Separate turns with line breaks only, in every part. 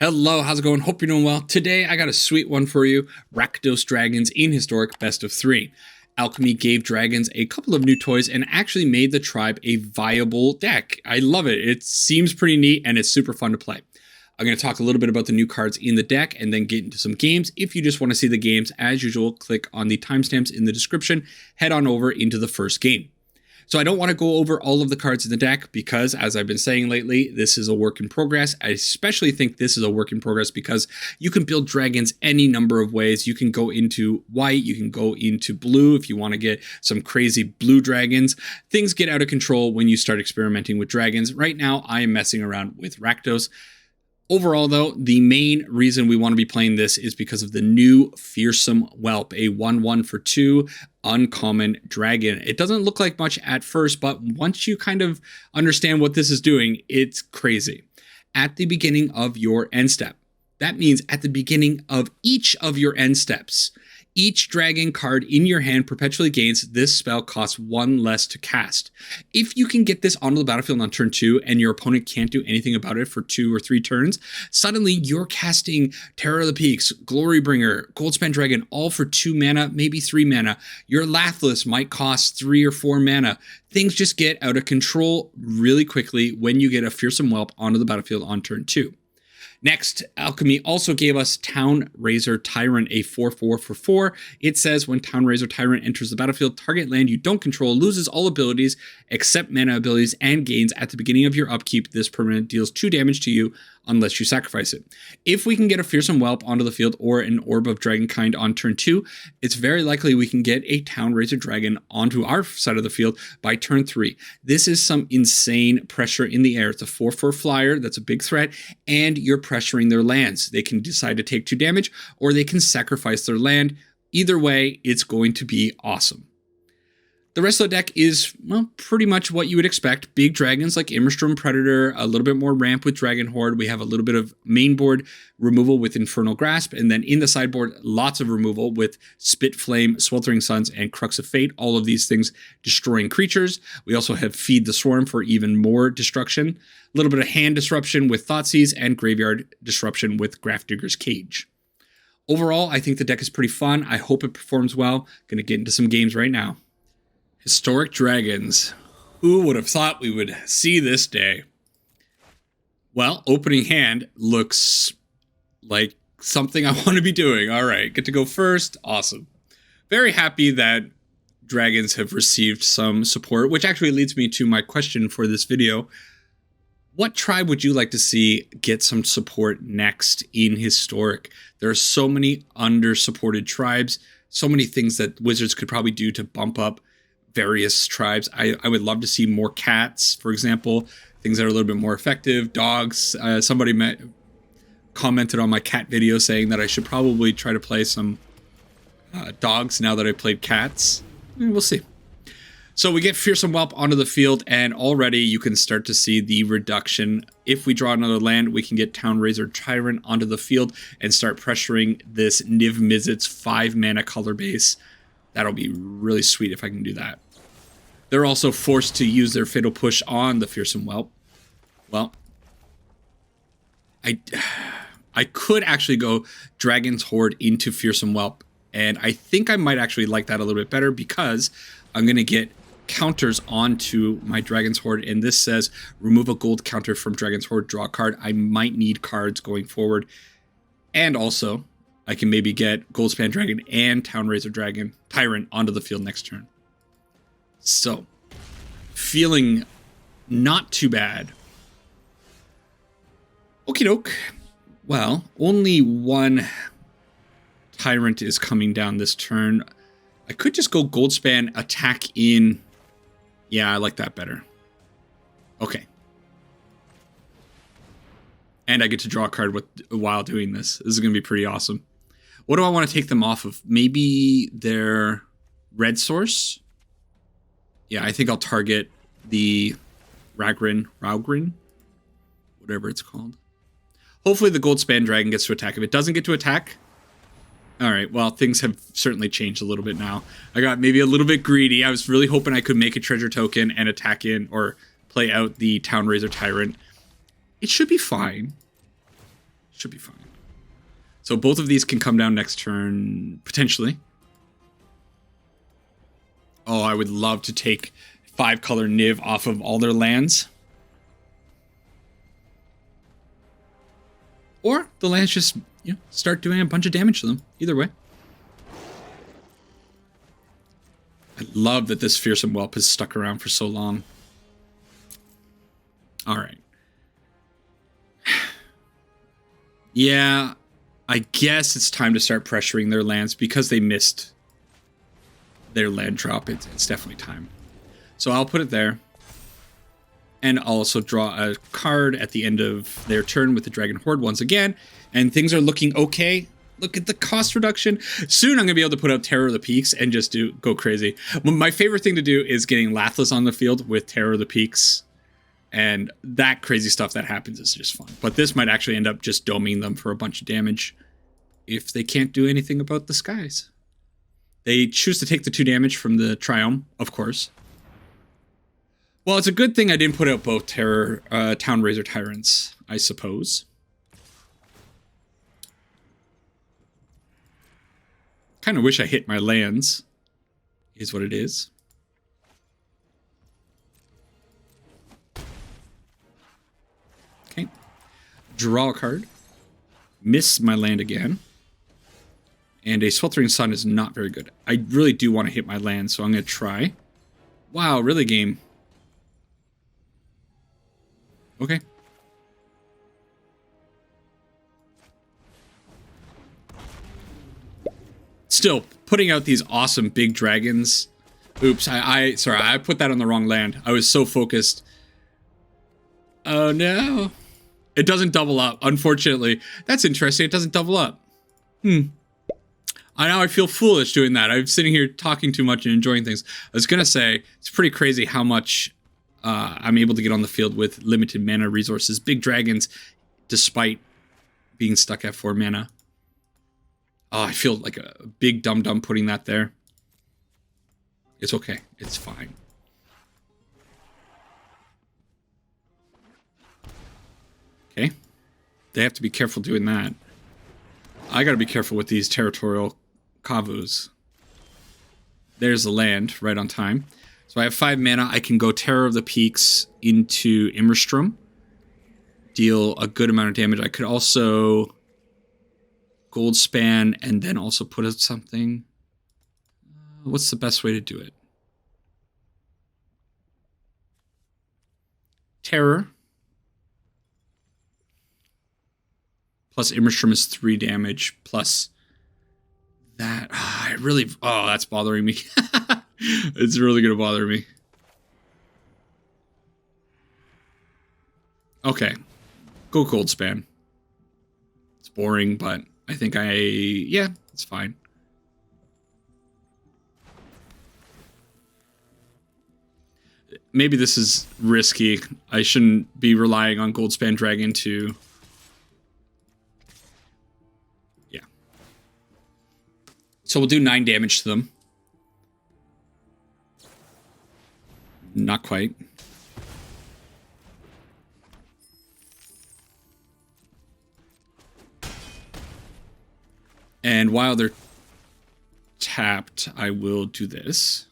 Hello, how's it going? Hope you're doing well. Today I got a sweet one for you. RAKDOS dragons in historic best of 3. Alchemy gave dragons a couple of new toys and actually made the tribe a viable deck. I love it. It seems pretty neat and it's super fun to play. I'm going to talk a little bit about the new cards in the deck and then get into some games. If you just want to see the games, as usual, click on the timestamps in the description, head on over into the first game. So I don't want to go over all of the cards in the deck because, as I've been saying lately, this is a work in progress. I especially think this is a work in progress because you can build dragons any number of ways. You can go into white, you can go into blue if you want to get some crazy blue dragons. Things get out of control when you start experimenting with dragons. Right now, I am messing around with RAKDOS. Overall, though, the main reason we want to be playing this is because of the new Fearsome Whelp, a 1/1 for 2 uncommon dragon. It doesn't look like much at first, but once you kind of understand what this is doing, it's crazy. At the beginning of your end step, that means at the beginning of each of your end steps, each dragon card in your hand perpetually gains this spell costs 1 less to cast. If you can get this onto the battlefield on turn 2 and your opponent can't do anything about it for 2 or 3 turns, suddenly you're casting Terror of the Peaks, Glorybringer, Goldspan Dragon, all for 2 mana, maybe 3 mana. Your Lathliss might cost 3 or 4 mana. Things just get out of control really quickly when you get a Fearsome Whelp onto the battlefield on turn 2. Next, Alchemy also gave us Town Razor Tyrant, a 4/4 for 4. It says when Town Razor Tyrant enters the battlefield, target land you don't control loses all abilities except mana abilities and gains at the beginning of your upkeep. This permanent deals 2 damage to you unless you sacrifice it. If we can get a Fearsome Whelp onto the field or an Orb of Dragonkind on turn 2, it's very likely we can get a Town Razor Dragon onto our side of the field by turn 3. This is some insane pressure in the air. It's a 4/4 flyer, that's a big threat, and you're pressuring their lands. They can decide to take 2 damage or they can sacrifice their land. Either way, it's going to be awesome. The rest of the deck is, well, pretty much what you would expect. Big dragons like Immerstorm Predator, a little bit more ramp with Dragon Horde. We have a little bit of main board removal with Infernal Grasp, and then in the sideboard, lots of removal with Spit Flame, Sweltering Suns, and Crux of Fate. All of these things destroying creatures. We also have Feed the Swarm for even more destruction. A little bit of hand disruption with Thoughtseize, and graveyard disruption with Grafdigger's Cage. Overall, I think the deck is pretty fun. I hope it performs well. Going to get into some games right now. Historic Dragons. Who would have thought we would see this day? Well, opening hand looks like something I want to be doing. All right, get to go first. Awesome. Very happy that dragons have received some support, which actually leads me to my question for this video. What tribe would you like to see get some support next in Historic? There are so many under-supported tribes, so many things that Wizards could probably do to bump up various tribes. I would love to see more cats, for example, things that are a little bit more effective. Dogs. Somebody commented on my cat video saying that I should probably try to play some dogs now that I played cats. We'll see. So we get Fearsome Whelp onto the field, and already you can start to see the reduction. If we draw another land, we can get Town Razor Tyrant onto the field and start pressuring this Niv Mizzet's 5 mana color base. That'll be really sweet if I can do that. They're also forced to use their Fatal Push on the Fearsome Whelp. Well, I could actually go Dragon's Horde into Fearsome Whelp, and I think I might actually like that a little bit better because I'm going to get counters onto my Dragon's Horde, and this says remove a gold counter from Dragon's Horde, draw a card. I might need cards going forward, and also I can maybe get Goldspan Dragon and Town Razor Dragon Tyrant onto the field next turn. So, feeling not too bad. Okie doke. Well, only 1 Tyrant is coming down this turn. I could just go Goldspan, attack in. Yeah, I like that better. Okay. And I get to draw a card while doing this. This is going to be pretty awesome. What do I want to take them off of? Maybe their red source? Yeah, I think I'll target the Raugrin, whatever it's called. Hopefully the Goldspan Dragon gets to attack. If it doesn't get to attack, all right, well, things have certainly changed a little bit now. I got maybe a little bit greedy. I was really hoping I could make a treasure token and attack in or play out the Town Razor Tyrant. It should be fine. Should be fine. So both of these can come down next turn, potentially. Oh, I would love to take 5-color Niv off of all their lands. Or the lands just, start doing a bunch of damage to them. Either way. I love that this Fearsome Whelp has stuck around for so long. All right. Yeah, I guess it's time to start pressuring their lands because they missed their land drop. It's definitely time. So I'll put it there. And I'll also draw a card at the end of their turn with the Dragon Horde once again. And things are looking okay. Look at the cost reduction. Soon I'm going to be able to put up Terror of the Peaks and just go crazy. My favorite thing to do is getting Lathless on the field with Terror of the Peaks. And that crazy stuff that happens is just fun. But this might actually end up just doming them for a bunch of damage if they can't do anything about the skies. They choose to take the 2 damage from the Triome, of course. Well, it's a good thing I didn't put out both Town Razor Tyrants, I suppose. Kind of wish I hit my lands, is what it is. Okay. Draw a card. Miss my land again. And a Sweltering Sun is not very good. I really do want to hit my land, so I'm going to try. Wow, really, game? Okay. Still, putting out these awesome big dragons. Oops, sorry, I put that on the wrong land. I was so focused. Oh no. It doesn't double up, unfortunately. That's interesting, it doesn't double up. I feel foolish doing that. I'm sitting here talking too much and enjoying things. I was gonna say, it's pretty crazy how much I'm able to get on the field with limited mana resources. Big dragons, despite being stuck at 4 mana. Oh, I feel like a big dum-dum putting that there. It's okay. It's fine. Okay. They have to be careful doing that. I gotta be careful with these territorial Kavus. There's the land right on time. So I have 5 mana. I can go Terror of the Peaks into Immerstrom. Deal a good amount of damage. I could also Gold Span and then also put out something. What's the best way to do it? Terror. Plus Immerstrom is 3 damage. Plus that. Oh, that's bothering me. It's really going to bother me. Okay. Go Gold Span. It's boring, but I think yeah, it's fine. Maybe this is risky. I shouldn't be relying on Goldspan Dragon to... Yeah. So we'll do 9 damage to them. Not quite. And while they're tapped, I will do this.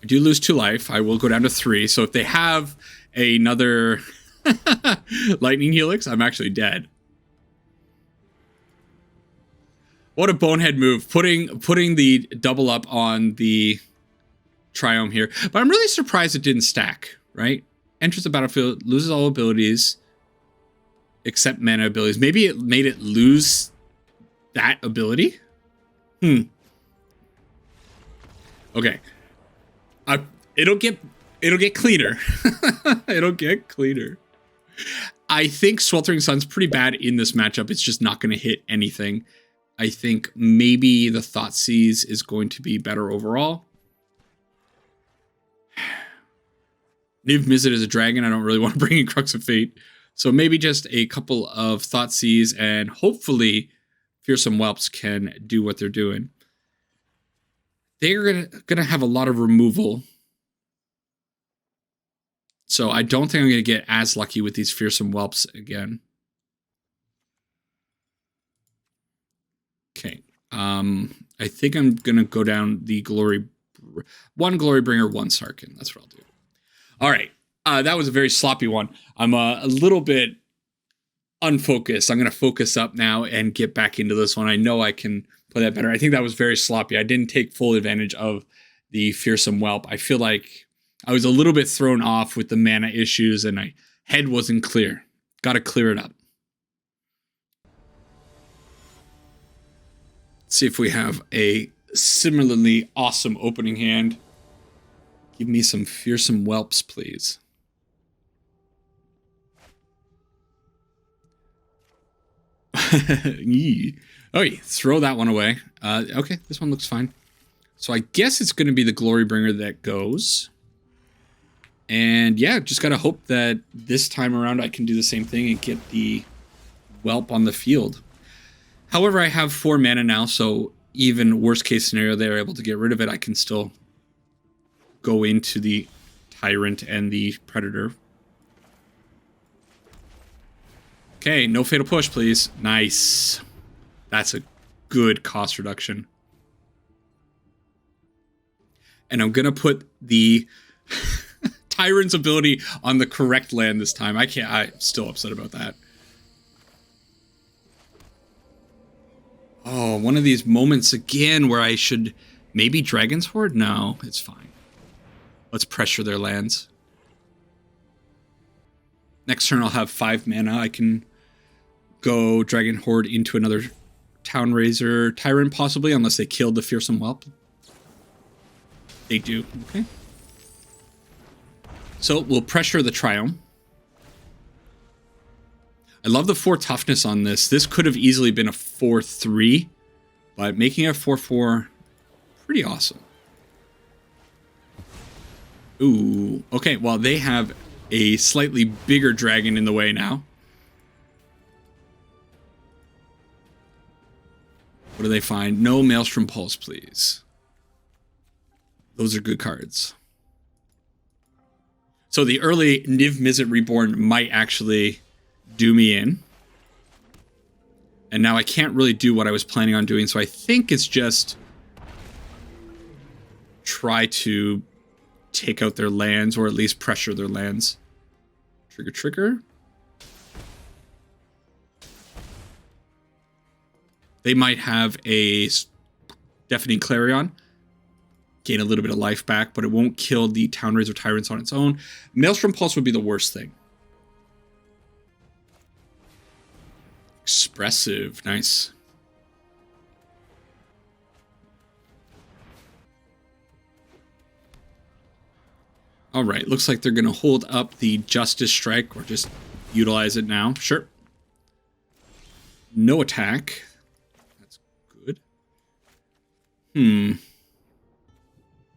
I do lose 2 life. I will go down to 3. So if they have another Lightning Helix, I'm actually dead. What a bonehead move. Putting the double up on the Triome here. But I'm really surprised it didn't stack, right? Enters the battlefield, loses all abilities, except mana abilities. Maybe it made it lose that ability? Okay. It'll get cleaner. It'll get cleaner. I think Sweltering Sun's pretty bad in this matchup. It's just not going to hit anything. I think maybe the Thoughtseize is going to be better overall. Niv Mizzet is a dragon. I don't really want to bring in Crux of Fate. So maybe just a couple of Thoughtseize and hopefully Fearsome Whelps can do what they're doing. They're gonna have a lot of removal. So I don't think I'm going to get as lucky with these Fearsome Whelps again. Okay. I think I'm gonna go down the one Glory Bringer, one Sarkin. That's what I'll do. All right. That was a very sloppy one. I'm a little bit unfocused. I'm gonna focus up now and get back into this one. I know I can play that better. I think that was very sloppy. I didn't take full advantage of the Fearsome Whelp. I feel like I was a little bit thrown off with the mana issues and my head wasn't clear. Got to clear it up. Let's see if we have a similarly awesome opening hand. Give me some Fearsome Whelps, please. Oh, yeah, throw that one away. Okay, this one looks fine. So I guess it's going to be the Glory Bringer that goes. And yeah, just got to hope that this time around I can do the same thing and get the Whelp on the field. However, I have 4 mana now, so even worst case scenario, they're able to get rid of it. I can still go into the Tyrant and the Predator. Okay, no Fatal Push, please. Nice. That's a good cost reduction. And I'm going to put the Tyrant's ability on the correct land this time. I'm still upset about that. Oh, one of these moments again where I should maybe Dragon's Horde? No, it's fine. Let's pressure their lands. Next turn I'll have 5 mana. I can go Dragon Horde into another Town Razor Tyrant possibly, unless they killed the Fearsome Whelp. They do. Okay. So we'll pressure the Triome. I love the 4 toughness on this. This could have easily been a 4-3, but making it a 4-4, pretty awesome. Ooh, okay, well, they have a slightly bigger dragon in the way now. What do they find? No Maelstrom Pulse, please. Those are good cards. So the early Niv Mizzet Reborn might actually do me in. And now I can't really do what I was planning on doing, so I think it's just try to take out their lands, or at least pressure their lands. Trigger, trigger. They might have a Deafening Clarion. Gain a little bit of life back, but it won't kill the Town Razor Tyrants on its own. Maelstrom Pulse would be the worst thing. Expressive. Nice. All right. Looks like they're going to hold up the Justice Strike or just utilize it now. Sure. No attack. That's good.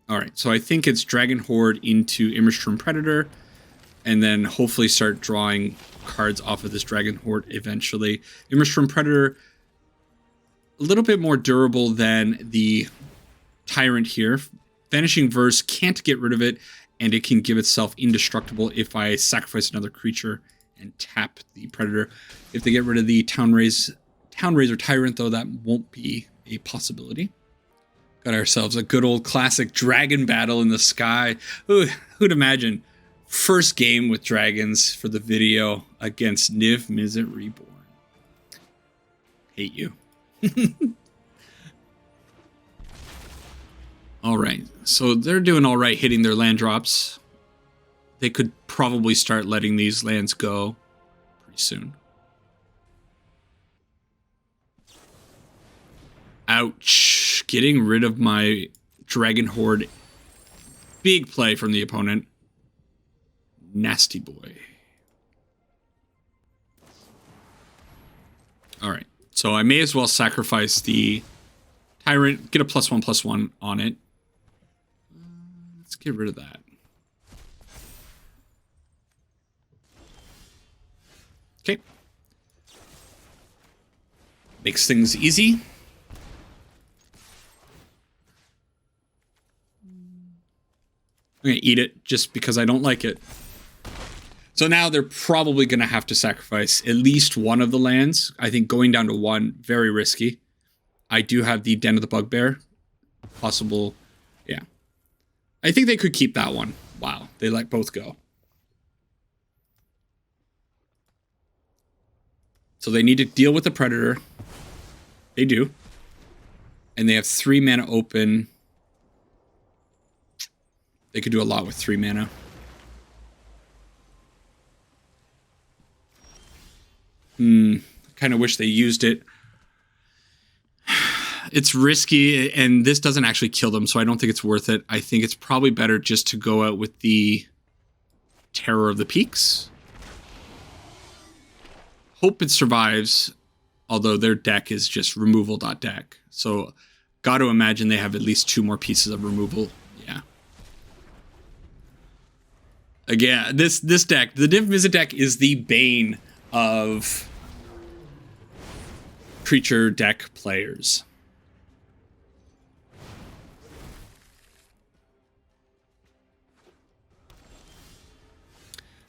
All right. So I think it's Dragon Horde into Immersturm Predator, and then hopefully start drawing cards off of this Dragon Horde eventually. Immersturm Predator, a little bit more durable than the Tyrant here. Vanishing Verse can't get rid of it, and it can give itself indestructible if I sacrifice another creature and tap the Predator. If they get rid of the Town Razor Tyrant, though, that won't be a possibility. Got ourselves a good old classic dragon battle in the sky. Who'd imagine? First game with dragons for the video against Niv Mizzet Reborn. Hate you. All right, so they're doing all right hitting their land drops. They could probably start letting these lands go pretty soon. Ouch. Getting rid of my Dragon Horde. Big play from the opponent. Nasty boy. All right, so I may as well sacrifice the Tyrant, get a +1/+1 on it. Let's get rid of that. Okay. Makes things easy. I'm going to eat it just because I don't like it. So now they're probably going to have to sacrifice at least one of the lands. I think going down to 1, very risky. I do have the Den of the Bugbear. Possible, yeah. I think they could keep that one. Wow, they let both go. So they need to deal with the Predator. They do. And they have 3 mana open. They could do a lot with 3 mana. Kind of wish they used it. It's risky, and this doesn't actually kill them, so I don't think it's worth it. I think it's probably better just to go out with the Terror of the Peaks. Hope it survives, although their deck is just removal.deck. So, got to imagine they have at least 2 more pieces of removal. Yeah. Again, this deck, the Niv Mizzet deck, is the bane of creature deck players.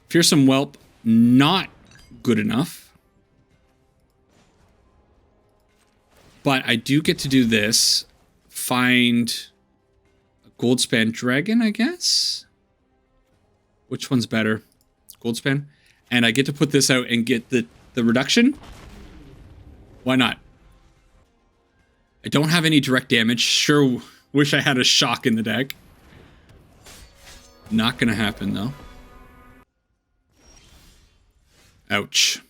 Fearsome Whelp, not good enough. But I do get to do this. Find a Goldspan Dragon, I guess? Which one's better? Goldspan? And I get to put this out and get the reduction? Why not? I don't have any direct damage. Sure wish I had a shock in the deck. Not gonna happen, though. Ouch.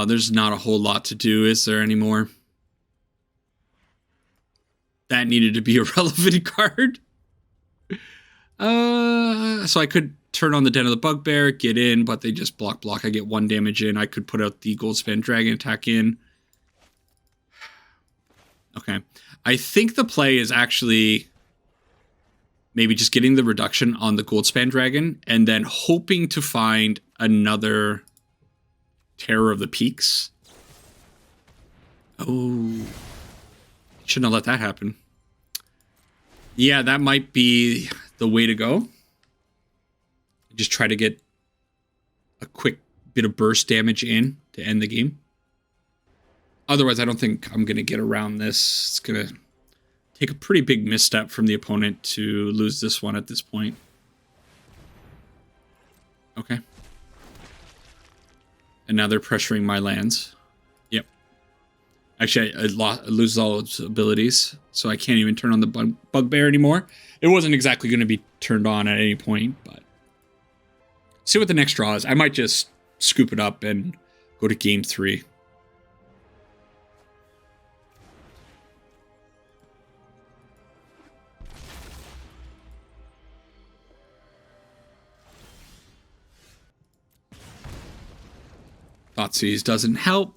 There's not a whole lot to do, is there, anymore? That needed to be a relevant card. So I could turn on the Den of the Bugbear, get in, but they just block. I get 1 damage in. I could put out the Goldspan Dragon attack in. Okay. I think the play is actually maybe just getting the reduction on the Goldspan Dragon and then hoping to find another Terror of the Peaks. Oh. Shouldn't have let that happen. Yeah, that might be the way to go. Just try to get a quick bit of burst damage in to end the game. Otherwise, I don't think I'm going to get around this. It's going to take a pretty big misstep from the opponent to lose this one at this point. Okay. And now they're pressuring my lands. Yep. Actually, I lose all its abilities, so I can't even turn on the Bugbear anymore. It wasn't exactly going to be turned on at any point, but see what the next draw is. I might just scoop it up and go to game 3. Thoughtseize doesn't help.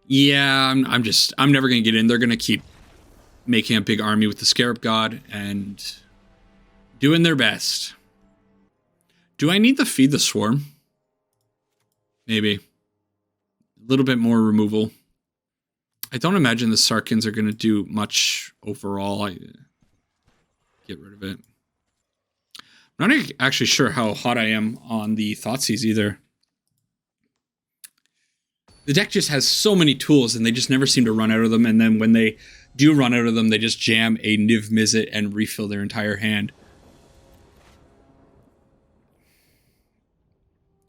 Yeah, I'm never going to get in. They're going to keep making a big army with the Scarab God and doing their best. Do I need to feed the Swarm? Maybe. A little bit more removal. I don't imagine the Sarkans are going to do much overall. I get rid of it. I'm not actually sure how hot I am on the Thoughtseize either. The deck just has so many tools, and they just never seem to run out of them. And then when they do run out of them, they just jam a Niv Mizzet and refill their entire hand.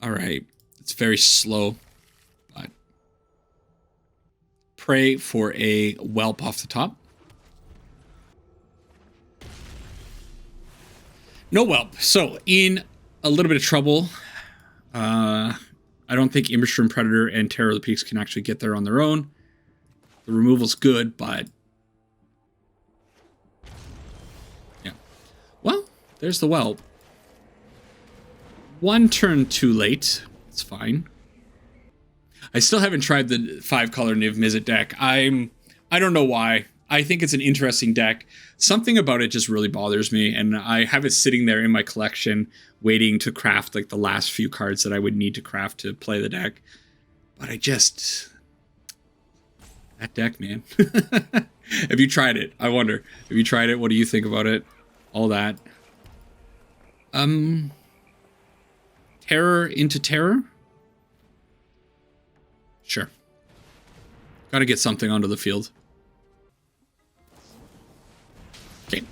All right. It's very slow. But pray for a Whelp off the top. No Whelp. So, in a little bit of trouble. I don't think Immerstrom Predator and Terror of the Peaks can actually get there on their own. The removal's good, but yeah. Well, there's the Whelp. 1 turn too late. It's fine. I still haven't tried the 5-color Niv Mizzet deck. I don't know why. I think it's an interesting deck. Something about it just really bothers me, and I have it sitting there in my collection waiting to craft like the last few cards that I would need to craft to play the deck. But that deck, man. Have you tried it? I wonder. Have you tried it? What do you think about it? All that. Terror into terror? Sure. Gotta get something onto the field. Okay.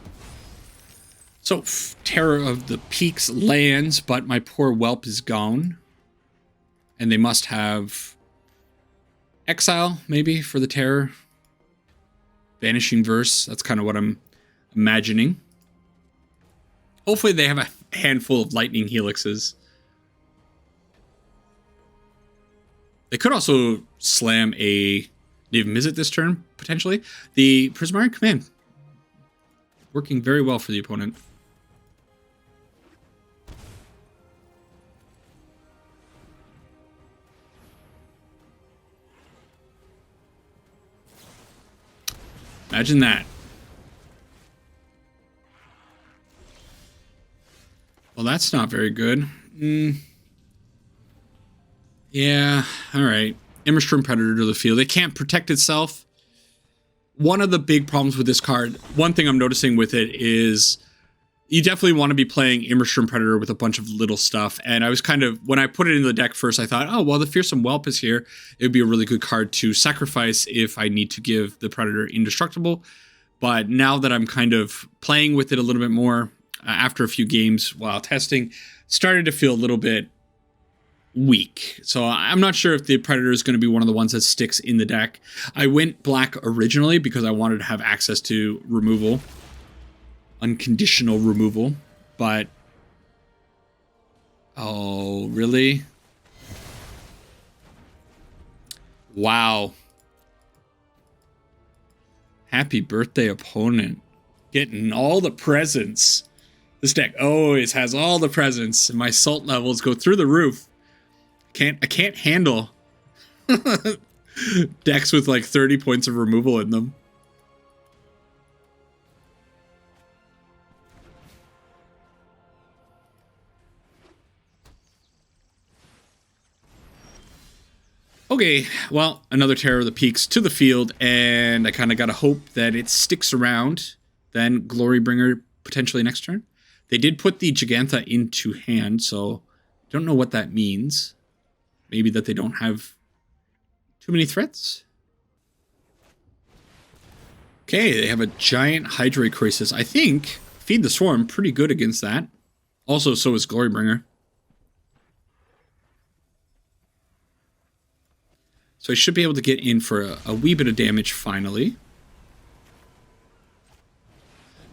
So, Terror of the Peaks lands, but my poor Whelp is gone. And they must have Exile, maybe, for the Terror. Vanishing Verse, that's kind of what I'm imagining. Hopefully they have a handful of Lightning Helixes. They could also slam a Native Mizzet this turn, potentially. The Prismarian Command. Working very well for the opponent. Imagine that. Well, that's not very good. Yeah, alright. Immerstrom Predator to the field. It can't protect itself. One of the big problems with this card, one thing I'm noticing with it is you definitely want to be playing Immerstrom Predator with a bunch of little stuff. And I was kind of, when I put it in the deck first, I thought, oh, well, the Fearsome Whelp is here. It would be a really good card to sacrifice if I need to give the Predator Indestructible. But now that I'm kind of playing with it a little bit more after a few games while testing, started to feel a little bit weak. So I'm not sure if the Predator is going to be one of the ones that sticks in the deck. I went black originally because I wanted to have access to removal. Unconditional removal. But... oh, really? Wow. Happy birthday, opponent. Getting all the presents. This deck always has all the presents, and my salt levels go through the roof. I can't handle decks with like 30 points of removal in them. Okay, well, another Terror of the Peaks to the field, and I kind of got to hope that it sticks around. Then Glorybringer potentially next turn. They did put the Gigantha into hand, so don't know what that means. Maybe that they don't have too many threats. Okay, they have a giant Hydroichrosis. I think Feed the Swarm pretty good against that. Also, so is Glorybringer. So I should be able to get in for a wee bit of damage finally.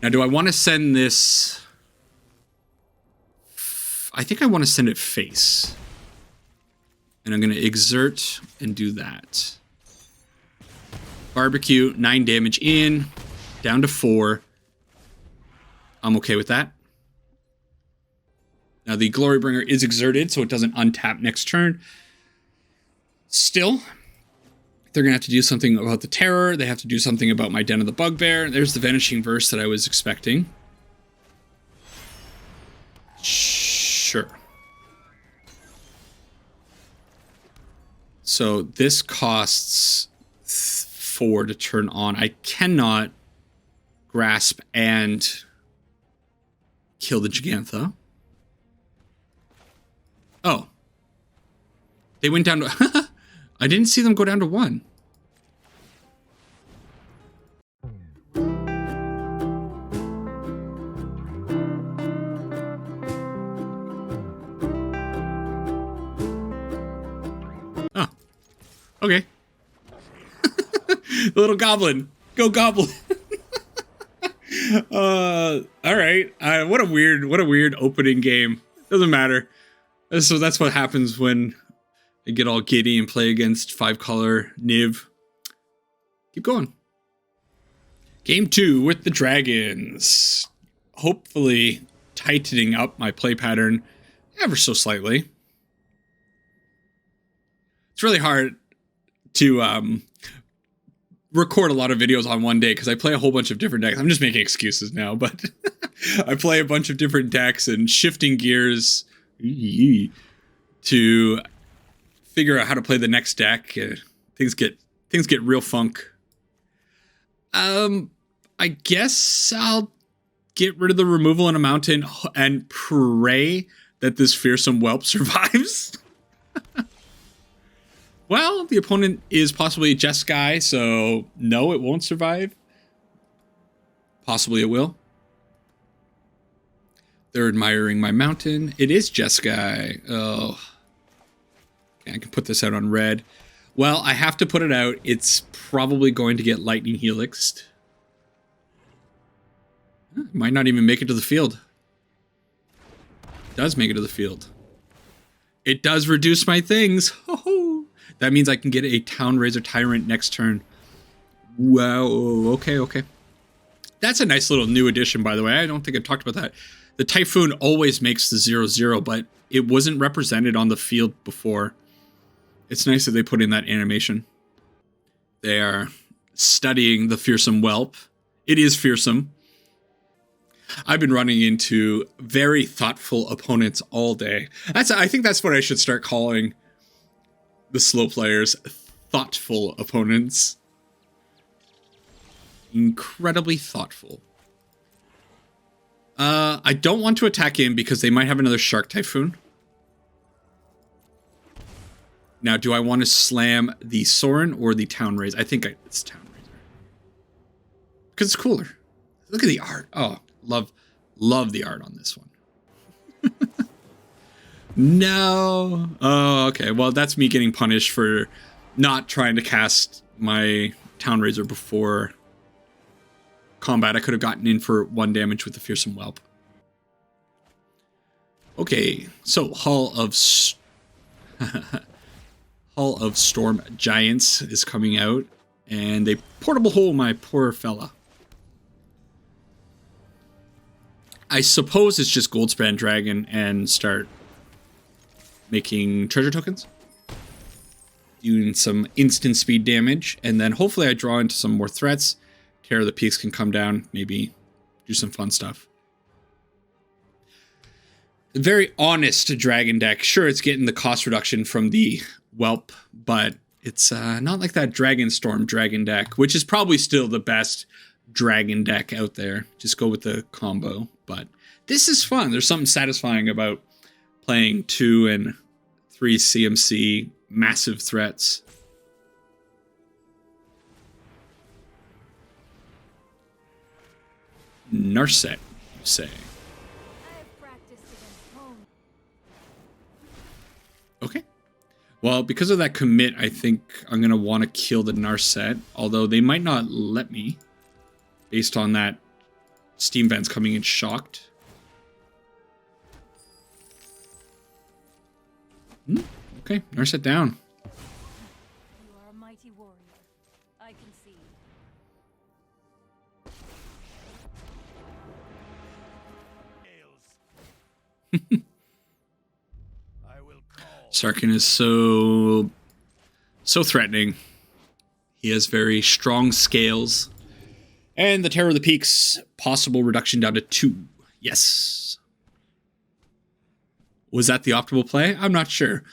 Now, do I want to send this? I think I want to send it face. And I'm going to exert and do that. Barbecue, 9 damage in, down to 4. I'm okay with that. Now the Glorybringer is exerted, so it doesn't untap next turn. Still, they're going to have to do something about the Terror. They have to do something about my Den of the Bugbear. There's the Vanishing Verse that I was expecting. Sure. So this costs 4 to turn on. I cannot grasp and kill the Gigantha. Oh. They went down to... I didn't see them go down to 1. Oh. Okay. The little goblin. Go goblin. All right. What a weird opening game. Doesn't matter. So that's what happens when I get all giddy and play against 5-color Niv. Keep going. Game 2 with the dragons. Hopefully tightening up my play pattern ever so slightly. It's really hard to record a lot of videos on one day because I play a whole bunch of different decks. I'm just making excuses now, but I play a bunch of different decks and shifting gears to figure out how to play the next deck. Things get real funk. I guess I'll get rid of the removal in a mountain and pray that this Fearsome Whelp survives. Well, the opponent is possibly Jeskai, so no, it won't survive. Possibly it will. They're admiring my mountain. It is Jeskai. Oh. Okay, I can put this out on red. Well, I have to put it out. It's probably going to get lightning helixed. Might not even make it to the field. It does make it to the field. It does reduce my things. That means I can get a Town Razor Tyrant next turn. Wow. Okay. That's a nice little new addition, by the way. I don't think I talked about that. The Typhoon always makes the 0/0, but it wasn't represented on the field before. It's nice that they put in that animation. They are studying the Fearsome Whelp. It is fearsome. I've been running into very thoughtful opponents all day. I think that's what I should start calling the slow players. Thoughtful opponents. Incredibly thoughtful. I don't want to attack in because they might have another Shark Typhoon. Now, do I want to slam the Sorin or the Town Razor? I think it's Town Razor. Because it's cooler. Look at the art. Oh, love the art on this one. No. Oh, okay. Well, that's me getting punished for not trying to cast my Town Razor before combat. I could have gotten in for 1 damage with the Fearsome Whelp. Okay, so Hall of Storm Giants is coming out, and they portable hole my poor fella. I suppose it's just Goldspan Dragon and start making treasure tokens, doing some instant speed damage, and then hopefully I draw into some more threats. Terror of the Peaks can come down, maybe do some fun stuff. A very honest dragon deck. Sure, it's getting the cost reduction from the Whelp, but it's not like that Dragonstorm dragon deck, which is probably still the best dragon deck out there. Just go with the combo. But this is fun. There's something satisfying about playing 2 and 3 CMC massive threats. Narset, you say? Okay. Well, because of that commit, I think I'm going to want to kill the Narset, although they might not let me, based on that Steam Vents coming in shocked. Okay, Narset down.
You are a mighty warrior. I can see.
Sarkhan is so threatening. He has very strong scales. And the Terror of the Peaks, possible reduction down to 2. Yes. Was that the optimal play? I'm not sure.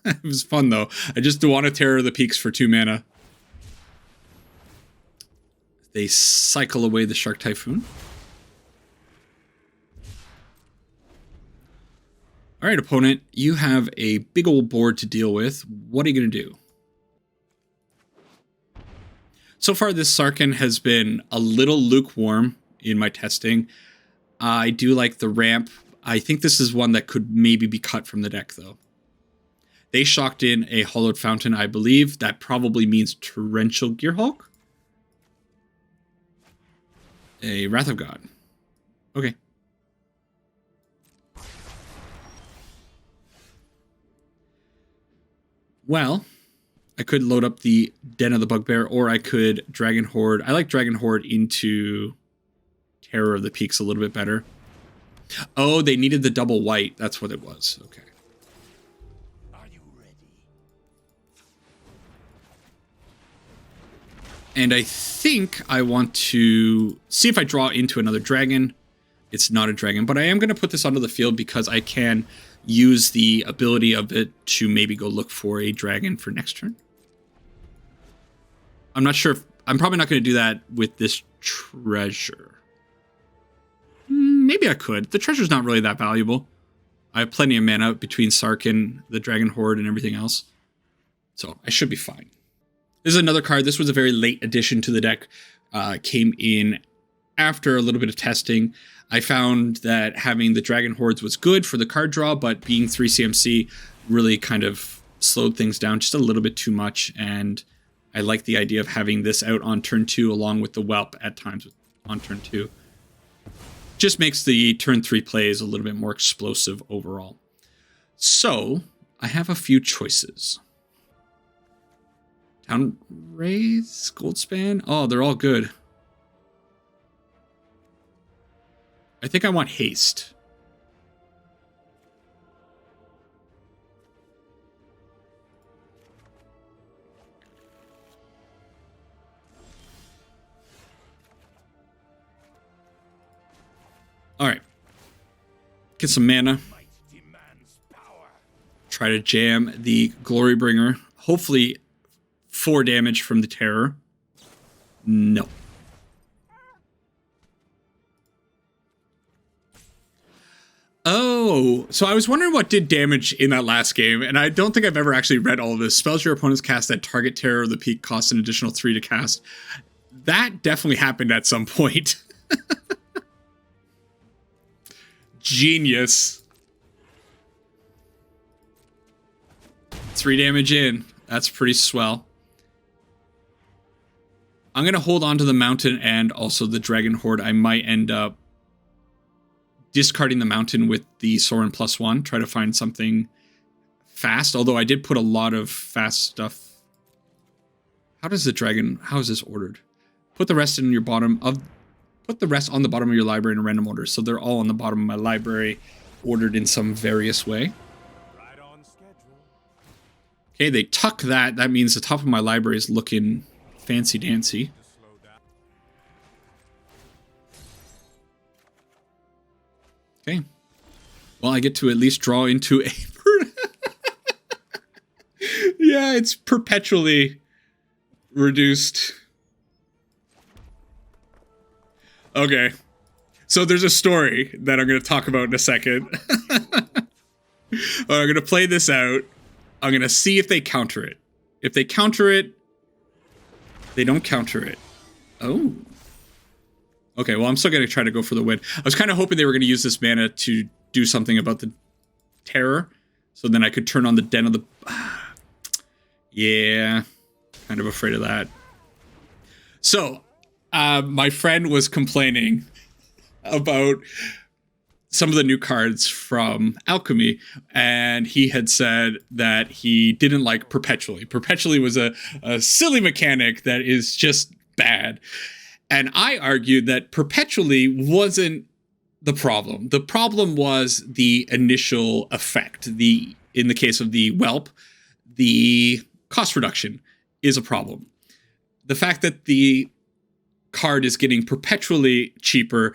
It was fun though. I just want a Terror of the Peaks for 2 mana. They cycle away the Shark Typhoon. All right, opponent, you have a big old board to deal with. What are you going to do? So far, this Sarkhan has been a little lukewarm in my testing. I do like the ramp. I think this is one that could maybe be cut from the deck, though. They shocked in a Hollowed Fountain, I believe. That probably means Torrential Gearhulk. A Wrath of God. Okay. Well, I could load up the Den of the Bugbear, or I could Dragon Horde. I like Dragon Horde into Terror of the Peaks a little bit better. Oh, they needed the double white. That's what it was. Okay.
Are you ready?
And I think I want to see if I draw into another dragon. It's not a dragon, but I am going to put this onto the field because I can use the ability of it to maybe go look for a dragon for next turn. I'm not sure if... I'm probably not going to do that with this treasure. Maybe I could. The treasure's not really that valuable. I have plenty of mana between Sarkhan, the Dragon Horde, and everything else. So I should be fine. This is another card. This was a very late addition to the deck. Came in after a little bit of testing. I found that having the Dragon Hordes was good for the card draw, but being 3 CMC really kind of slowed things down just a little bit too much. And I like the idea of having this out on turn 2 along with the Whelp at times on turn 2. Just makes the turn 3 plays a little bit more explosive overall. So I have a few choices. Town Raise, Goldspan. Oh, they're all good. I think I want Haste. All right. Get some mana. Try to jam the Glorybringer. Hopefully 4 damage from the Terror. No. Oh, so I was wondering what did damage in that last game, and I don't think I've ever actually read all of this. Spells your opponents cast that target Terror of the Peak costs an additional 3 to cast. That definitely happened at some point. Genius. 3 damage in. That's pretty swell. I'm going to hold on to the Mountain and also the Dragon Horde. I might end up discarding the Mountain with the Sorin +1. Try to find something fast. Although I did put a lot of fast stuff. How does the Dragon... How is this ordered? Put the rest in your bottom of... Put the rest on the bottom of your library in a random order. So they're all on the bottom of my library, ordered in some various way.
Right on schedule.
Okay, they tuck that. That means the top of my library is looking fancy-dancy. Okay. Well, I get to at least draw into a... Yeah, it's perpetually reduced. Okay. So there's a story that I'm going to talk about in a second. I'm going to play this out. I'm going to see if they counter it. If they counter it, they don't counter it. Oh. Okay, well, I'm still going to try to go for the win. I was kind of hoping they were going to use this mana to do something about the Terror. So then I could turn on the Den of the... Yeah. Kind of afraid of that. So, my friend was complaining about some of the new cards from Alchemy, and he had said that he didn't like Perpetually. Perpetually was a silly mechanic that is just bad. And I argued that Perpetually wasn't the problem. The problem was the initial effect. In the case of the Whelp, the cost reduction is a problem. The fact that the card is getting perpetually cheaper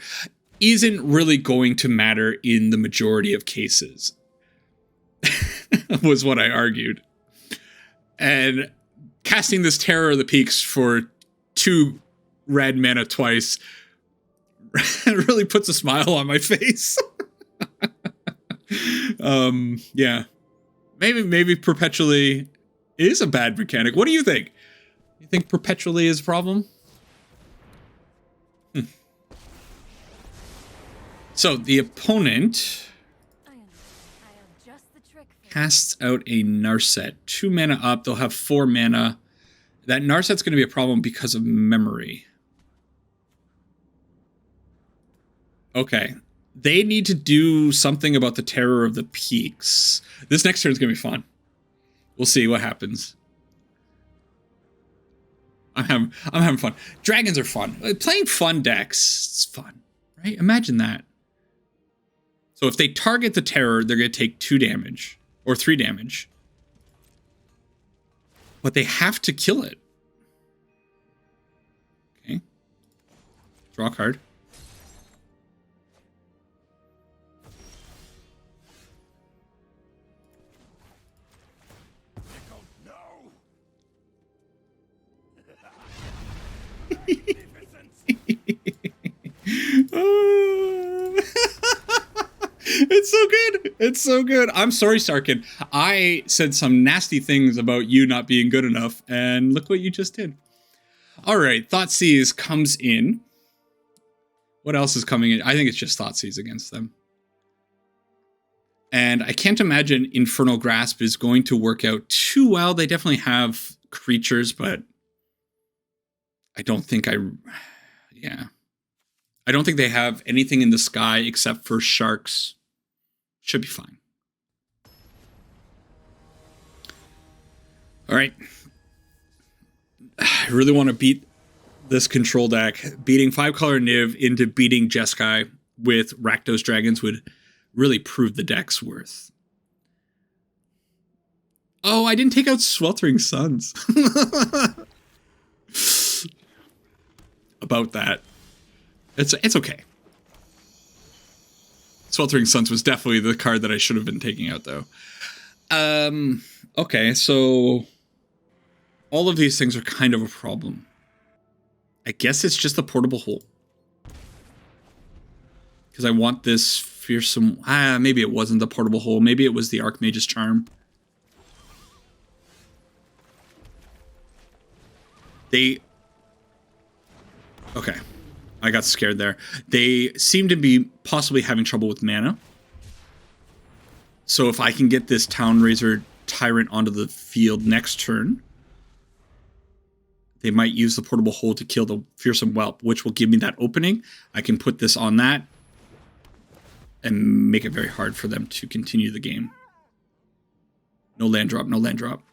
isn't really going to matter in the majority of cases, was what I argued. And casting this Terror of the Peaks for 2 red mana twice really puts a smile on my face. Yeah. Maybe Perpetually is a bad mechanic. What do you think? You think Perpetually is a problem? So the opponent casts out a Narset. 2 mana up. They'll have 4 mana. That Narset's going to be a problem because of memory. Okay. They need to do something about the Terror of the Peaks. This next turn is going to be fun. We'll see what happens. I'm having fun. Dragons are fun. Playing fun decks, it's fun, right? Imagine that. So if they target the Terror, they're going to take 2 damage or 3 damage. But they have to kill it. Okay. Draw a card. It's so good. It's so good. I'm sorry, Sarkin. I said some nasty things about you not being good enough, and look what you just did. All right, Thoughtseize comes in. What else is coming in? I think it's just Thoughtseize against them. And I can't imagine Infernal Grasp is going to work out too well. They definitely have creatures, but I don't think I don't think they have anything in the sky except for sharks. Should be fine. All right. I really want to beat this control deck. Beating 5-color Niv into beating Jeskai with Rakdos Dragons would really prove the deck's worth. Oh, I didn't take out Sweltering Suns. About that. It's okay. Sweltering Suns was definitely the card that I should have been taking out, though. Okay, so all of these things are kind of a problem. I guess it's just the portable hole. Because I want this fearsome... maybe it wasn't the portable hole. Maybe it was the Archmage's Charm. Okay. I got scared there. They seem to be possibly having trouble with mana. So if I can get this Town Razor Tyrant onto the field next turn, they might use the portable hole to kill the Fearsome Whelp, which will give me that opening. I can put this on that and make it very hard for them to continue the game. No land drop, no land drop.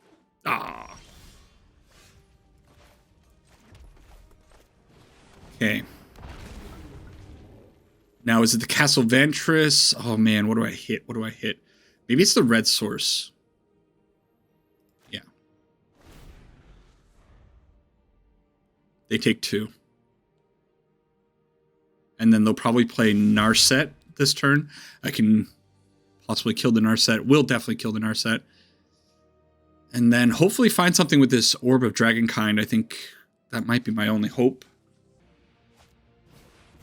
Ah. Okay. Now, is it the Castle Ventress? Oh, man, what do I hit? What do I hit? Maybe it's the red source. Yeah. They take 2. And then they'll probably play Narset this turn. I can possibly kill the Narset. Will definitely kill the Narset. And then hopefully find something with this Orb of Dragonkind. I think that might be my only hope.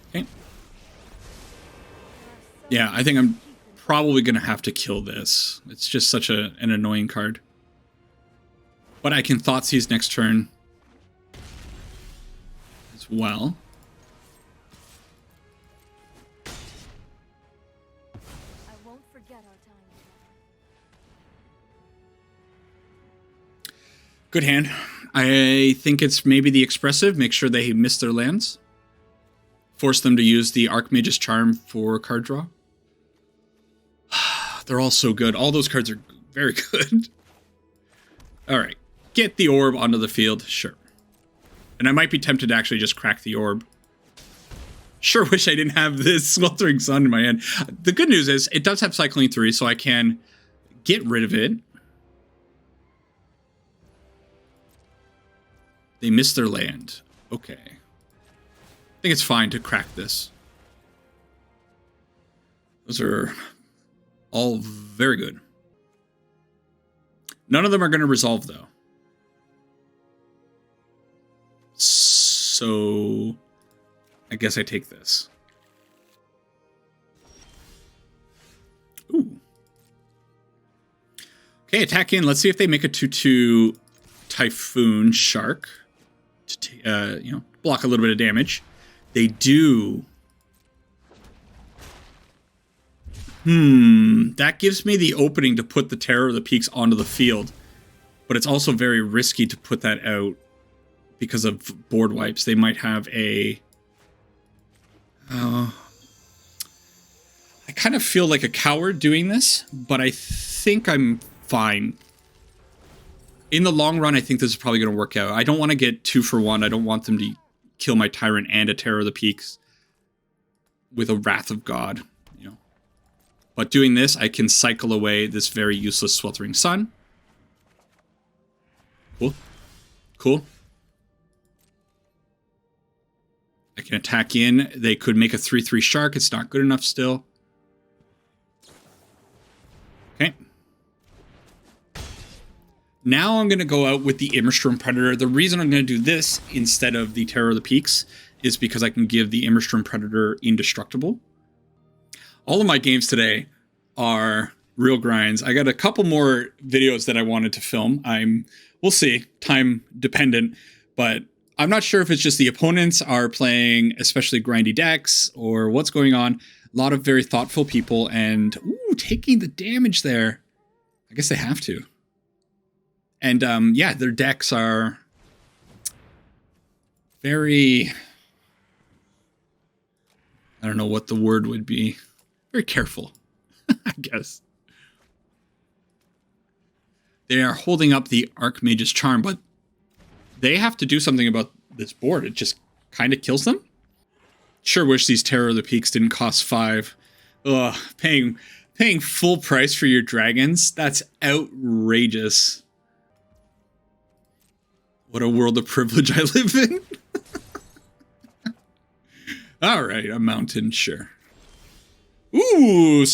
Okay. Yeah, I think I'm probably going to have to kill this. It's just such an annoying card. But I can Thoughtseize next turn as well.
I won't forget our time together.
Good hand. I think it's maybe the Expressive. Make sure they miss their lands. Force them to use the Archmage's Charm for card draw. They're all so good. All those cards are very good. All right. Get the orb onto the field. Sure. And I might be tempted to actually just crack the orb. Sure wish I didn't have this Sweltering Sun in my hand. The good news is it does have Cycling 3, so I can get rid of it. They missed their land. Okay. I think it's fine to crack this. Those are all very good. None of them are going to resolve, though. So I guess I take this. Ooh. Okay, attack in. Let's see if they make a 2/2 Typhoon Shark to block a little bit of damage. They do. That gives me the opening to put the Terror of the Peaks onto the field. But it's also very risky to put that out because of board wipes. They might have a... I kind of feel like a coward doing this, but I think I'm fine. In the long run, I think this is probably going to work out. I don't want to get 2 for 1. I don't want them to kill my Tyrant and a Terror of the Peaks with a Wrath of God. But doing this, I can cycle away this very useless Sweltering Sun. Cool. Cool. I can attack in. They could make a 3/3 Shark. It's not good enough still. Okay. Now I'm going to go out with the Immerstrom Predator. The reason I'm going to do this instead of the Terror of the Peaks is because I can give the Immerstrom Predator indestructible. All of my games today are real grinds. I got a couple more videos that I wanted to film. We'll see, time dependent, but I'm not sure if it's just the opponents are playing especially grindy decks or what's going on. A lot of very thoughtful people and taking the damage there. I guess they have to. And yeah, their decks are very, I don't know what the word would be. Very careful, I guess. They are holding up the Archmage's Charm, but they have to do something about this board. It just kind of kills them. Sure wish these Terror of the Peaks didn't cost 5. Ugh, paying full price for your dragons? That's outrageous. What a world of privilege I live in. All right, a mountain, sure. Ooh.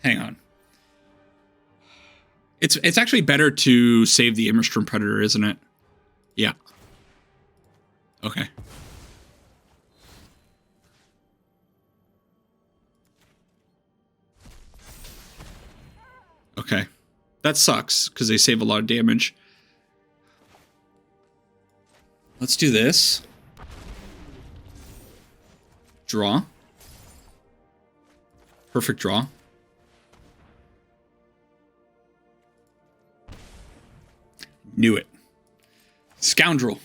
Hang on. It's actually better to save the Immerstrom Predator, isn't it? Yeah. Okay. Okay. That sucks, because they save a lot of damage. Let's do this. Draw. Perfect draw. Knew it. Scoundrel.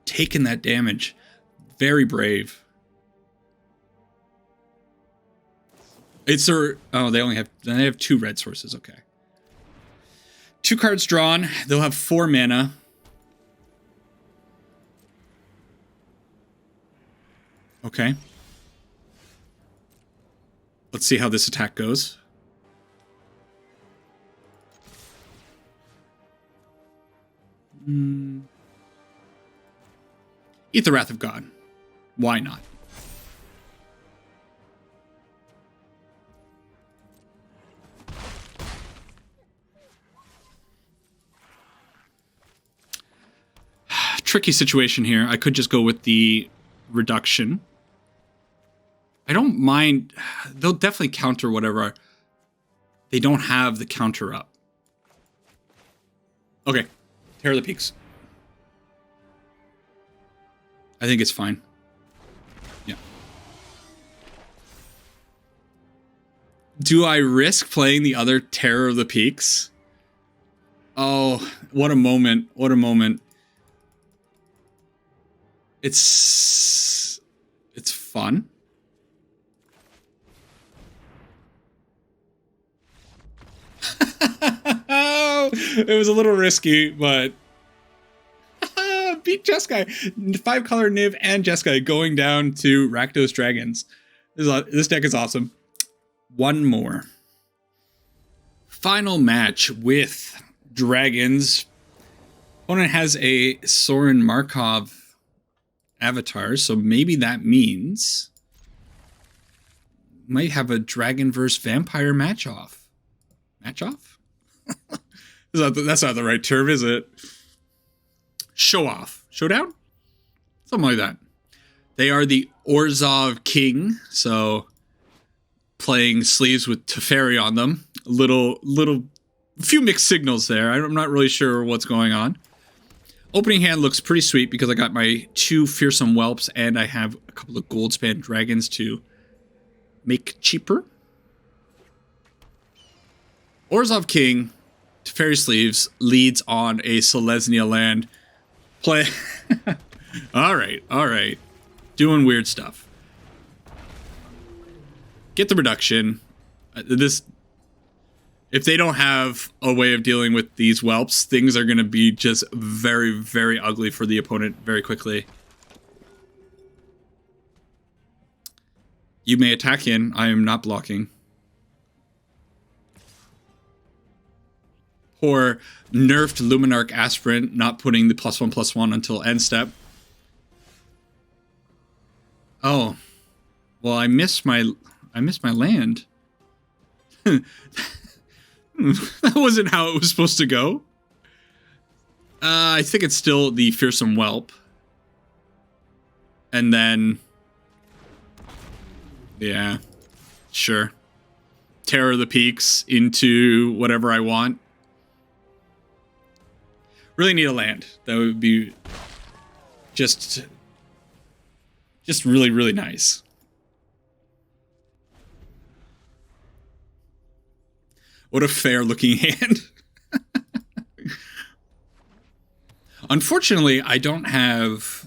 Taking that damage. Very brave. It's their... Oh, they have 2 red sources. Okay. 2 cards drawn. They'll have 4 mana. Okay. Let's see how this attack goes. Eat the Wrath of God. Why not? Tricky situation here. I could just go with the reduction. I don't mind. They'll definitely counter whatever. They don't have the counter up. Okay. Terror of the Peaks. I think it's fine. Yeah. Do I risk playing the other Terror of the Peaks? Oh, what a moment. What a moment. It's fun. It was a little risky, but beat Jeskai. 5-color Niv and Jeskai going down to RAKDOS Dragons. This deck is awesome. One more. Final match with Dragons. Opponent has a Soren Markov avatar, so maybe that means might have a Dragon versus Vampire match-off. Match-off? That's not the right term, is it? Show-off. Showdown? Something like that. They are the Orzhov King, so playing sleeves with Teferi on them. A few mixed signals there. I'm not really sure what's going on. Opening hand looks pretty sweet because I got my 2 Fearsome Whelps and I have a couple of Goldspan Dragons to make cheaper. Orzhov King, Teferi sleeves, leads on a Selesnya land. Play. All right. Doing weird stuff. Get the reduction. If they don't have a way of dealing with these whelps, things are going to be just very, very ugly for the opponent very quickly. You may attack in. I am not blocking. Or nerfed Luminarch Aspirant, not putting the +1/+1 until end step. Oh. Well, I missed my land. That wasn't how it was supposed to go. I think it's still the Fearsome Whelp. And then... yeah, sure. Terror the Peaks into whatever I want. Really need a land. That would be just really, really nice. What a fair looking hand. Unfortunately, I don't have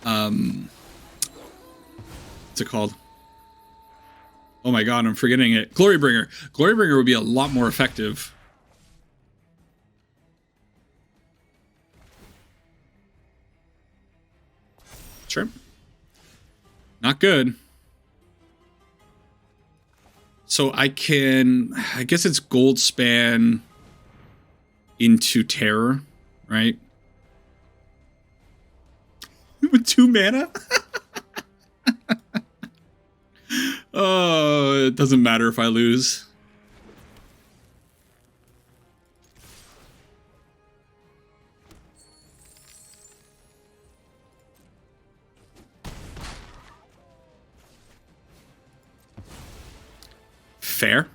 what's it called? Oh my god, I'm forgetting it. Glorybringer. Glorybringer would be a lot more effective. Sure. Not good. So I guess it's gold span into terror, right? With 2 mana? Oh, it doesn't matter if I lose. Fair.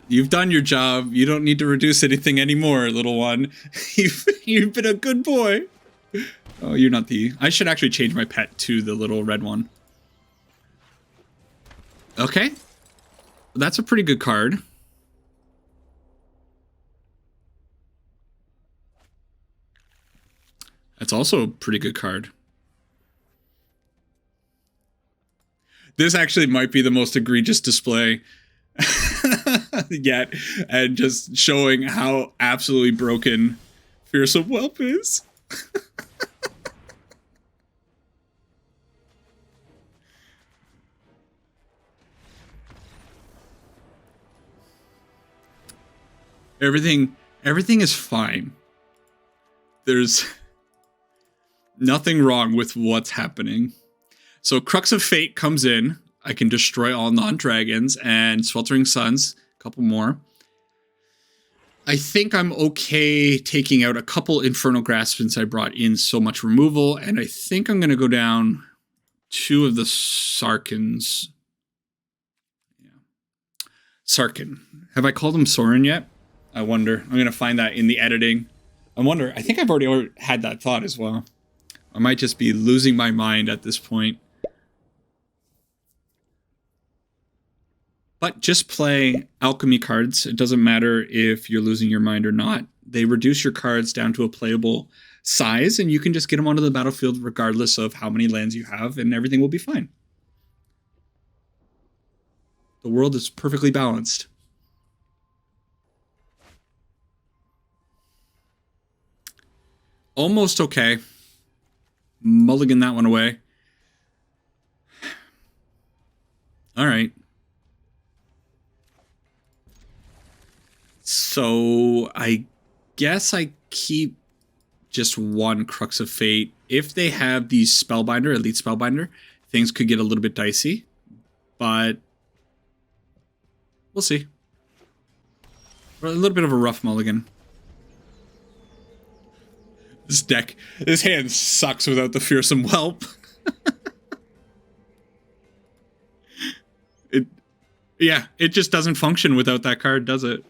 You've done your job. You don't need to reduce anything anymore, little one. You've been a good boy. Oh, you're not the... I should actually change my pet to the little red one. Okay. That's a pretty good card. That's also a pretty good card. This actually might be the most egregious display yet, and just showing how absolutely broken Fearsome Whelp is. Everything is fine. There's nothing wrong with what's happening. So Crux of Fate comes in. I can destroy all non-dragons and Sweltering Suns, a couple more. I think I'm okay taking out a couple Infernal Grasp since I brought in so much removal, and I think I'm going to go down 2 of the Sarkans. Yeah. Sarkin. Have I called him Sorin yet? I wonder. I'm going to find that in the editing. I wonder. I think I've already had that thought as well. I might just be losing my mind at this point. But just play Alchemy cards. It doesn't matter if you're losing your mind or not. They reduce your cards down to a playable size, and you can just get them onto the battlefield regardless of how many lands you have, and everything will be fine. The world is perfectly balanced. Almost okay. Mulligan that one away. All right. So I guess I keep just 1 Crux of Fate. If they have the Spellbinder, Elite Spellbinder, things could get a little bit dicey. But we'll see. A little bit of a rough mulligan. This hand sucks without the Fearsome Whelp. It just doesn't function without that card, does it?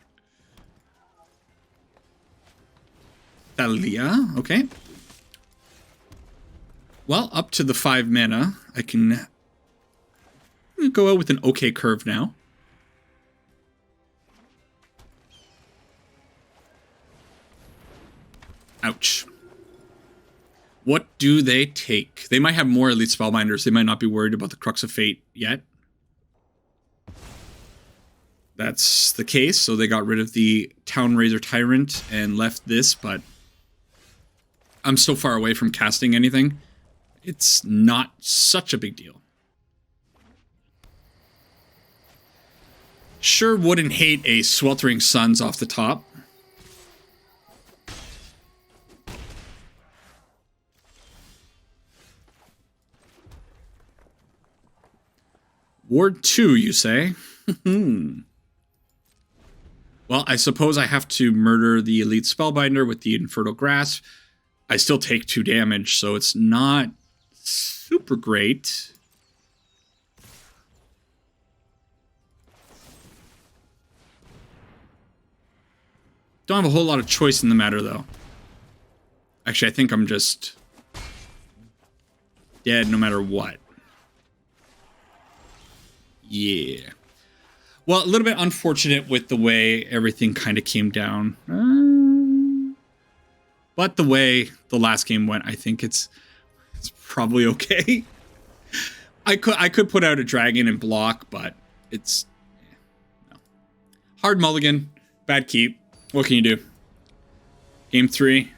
Thalia, okay. Well, up to the 5 mana, I can go out with an okay curve now. Ouch. What do they take? They might have more Elite Spellbinders. They might not be worried about the Crux of Fate yet. That's the case, so they got rid of the Town Razor Tyrant and left this, but I'm so far away from casting anything. It's not such a big deal. Sure wouldn't hate a Sweltering Suns off the top. Ward 2, you say? Well, I suppose I have to murder the Elite Spellbinder with the Infernal Grasp. I still take 2 damage, so it's not super great. Don't have a whole lot of choice in the matter, though. Actually, I think I'm just dead no matter what. Yeah. Well, a little bit unfortunate with the way everything kind of came down. But the way the last game went, I think it's probably okay. I could put out a dragon and block, but it's no. Hard mulligan, bad keep. What can you do? Game 3,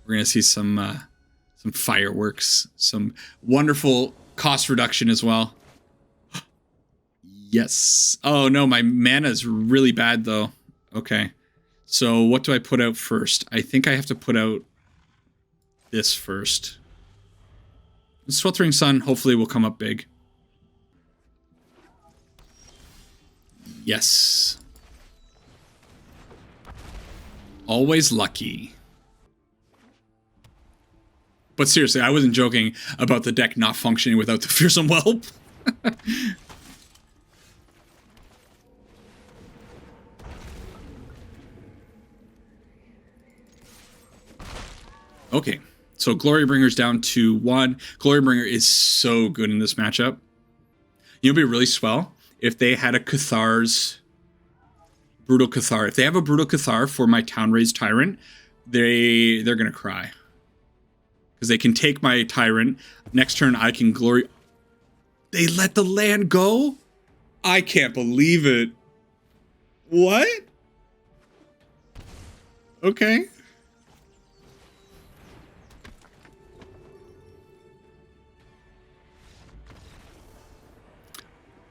we're gonna see some fireworks, some wonderful cost reduction as well. Yes. Oh no, my mana is really bad though. Okay. So what do I put out first? I think I have to put out this first. Sweltering Sun hopefully will come up big. Yes. Always lucky. But seriously, I wasn't joking about the deck not functioning without the Fearsome Whelp. Okay, so Glorybringer's down to 1. Glorybringer is so good in this matchup. You know, it'd be really swell if they had a Cathar's Brutal Cathar. If they have a Brutal Cathar for my Town Raised Tyrant, they're gonna cry. Because they can take my Tyrant. Next turn I can Glory... They let the land go? I can't believe it. What? Okay.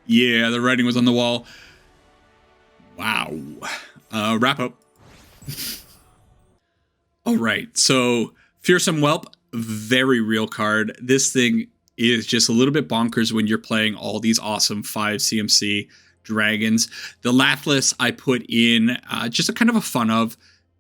Yeah, the writing was on the wall. Wow. Wrap up. All right, so Fearsome Whelp, very real card. This thing is just a little bit bonkers when you're playing all these awesome 5 CMC dragons. The Lathliss I put in just a kind of a fun of,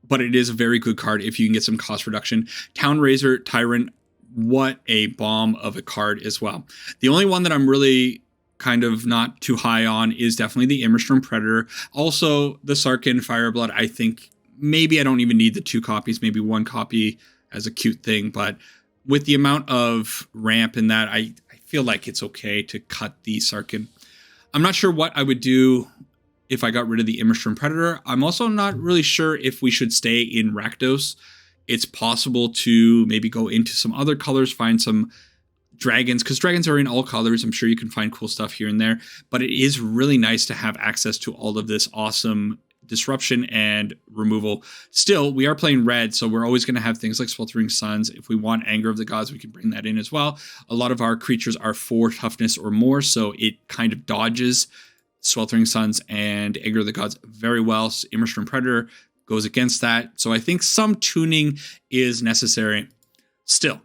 but it is a very good card if you can get some cost reduction. Town Raiser Tyrant, what a bomb of a card as well. The only one that I'm really kind of not too high on is definitely the Immerstorm Predator. Also, the Sarkhan Fireblood, I think maybe I don't even need the 2 copies, maybe 1 copy as a cute thing, but with the amount of ramp in that, I feel like it's okay to cut the Sarkhan. I'm not sure what I would do if I got rid of the Immerstorm Predator. I'm also not really sure if we should stay in Rakdos. It's possible to maybe go into some other colors, find some dragons, because dragons are in all colors. I'm sure you can find cool stuff here and there, but it is really nice to have access to all of this awesome disruption and removal. Still, we are playing red, so we're always going to have things like Sweltering Suns. If we want Anger of the Gods, we can bring that in as well. A lot of our creatures are 4 toughness or more, so it kind of dodges Sweltering Suns and Anger of the Gods very well. So Immerstorm Predator goes against that, so I think some tuning is necessary. Still,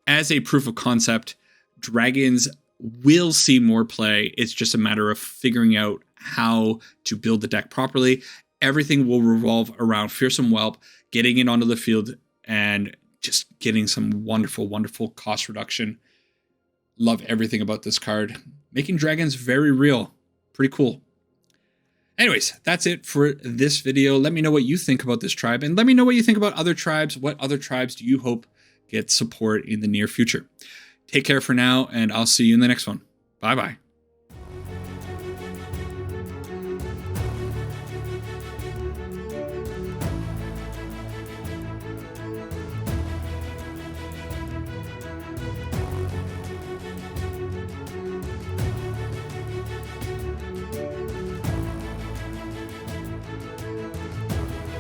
as a proof of concept, dragons will see more play. It's just a matter of figuring out how to build the deck properly. Everything will revolve around Fearsome Whelp, getting it onto the field, and just getting some wonderful, wonderful cost reduction. Love everything about this card. Making dragons very real. Pretty cool. Anyways, that's it for this video. Let me know what you think about this tribe, and let me know what you think about other tribes. What other tribes do you hope get support in the near future? Take care for now, and I'll see you in the next one. Bye-bye.